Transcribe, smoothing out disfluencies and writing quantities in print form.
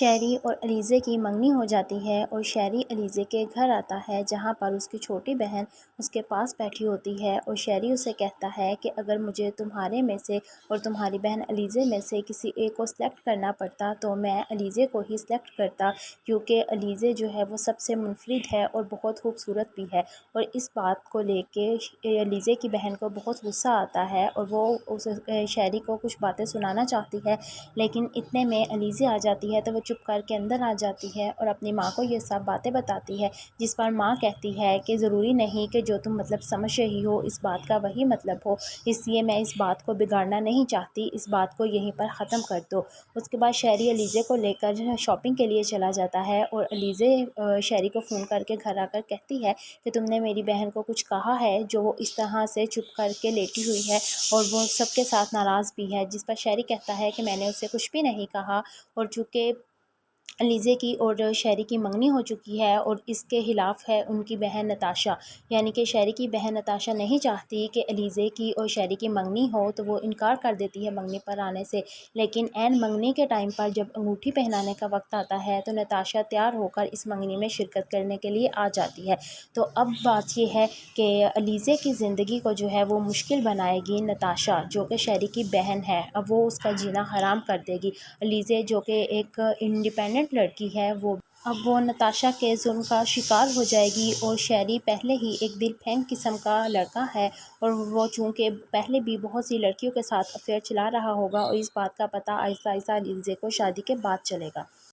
شہری اور علیزے کی منگنی ہو جاتی ہے اور شہری علیزے کے گھر آتا ہے، جہاں پر اس کی چھوٹی بہن اس کے پاس بیٹھی ہوتی ہے اور شہری اسے کہتا ہے کہ اگر مجھے تمہارے میں سے اور تمہاری بہن علیزے میں سے کسی ایک کو سلیکٹ کرنا پڑتا تو میں علیزے کو ہی سلیکٹ کرتا، کیونکہ علیزے جو ہے وہ سب سے منفرد ہے اور بہت خوبصورت بھی ہے۔ اور اس بات کو لے کے علیزے کی بہن کو بہت غصہ آتا ہے اور وہ اس شہری کو کچھ باتیں سنانا چاہتی ہے، لیکن اتنے میں علیزے آ جاتی ہے تو وہ چپ کر کے اندر آ جاتی ہے اور اپنی ماں کو یہ سب باتیں بتاتی ہے، جس پر ماں کہتی ہے کہ ضروری نہیں کہ جو تم مطلب سمجھ رہی ہو اس بات کا وہی مطلب ہو، اس لیے میں اس بات کو بگاڑنا نہیں چاہتی، اس بات کو یہیں پر ختم کر دو۔ اس کے بعد شہری علیزے کو لے کر شاپنگ کے لیے چلا جاتا ہے اور علیزے شہری کو فون کر کے گھر آ کر کہتی ہے کہ تم نے میری بہن کو کچھ کہا ہے، جو وہ اس طرح سے چپ کر کے لیٹی ہوئی ہے اور وہ سب کے ساتھ ناراض بھی ہے، جس پر شہری کہتا ہے کہ میں نے اسے کچھ بھی نہیں کہا، اور چونکہ علیزے کی اور شہری کی منگنی ہو چکی ہے اور اس کے خلاف ہے ان کی بہن نتاشا، یعنی کہ شہری کی بہن نتاشا نہیں چاہتی کہ علیزے کی اور شہری کی منگنی ہو، تو وہ انکار کر دیتی ہے منگنی پر آنے سے، لیکن عین منگنی کے ٹائم پر جب انگوٹھی پہنانے کا وقت آتا ہے تو نتاشا تیار ہو کر اس منگنی میں شرکت کرنے کے لیے آ جاتی ہے۔ تو اب بات یہ ہے کہ علیزے کی زندگی کو جو ہے وہ مشکل بنائے گی نتاشا، جو کہ شہری کی بہن ہے، اب وہ اس کا جینا حرام کر دے گی۔ علیزے جو کہ ایک انڈیپینڈنٹ لڑکی ہے، اب وہ نتاشا کے ظلم کا شکار ہو جائے گی، اور شہری پہلے ہی ایک دل پھینک قسم کا لڑکا ہے اور وہ چونکہ پہلے بھی بہت سی لڑکیوں کے ساتھ افیئر چلا رہا ہوگا، اور اس بات کا پتہ آہستہ آہستہ علیزے کو شادی کے بعد چلے گا۔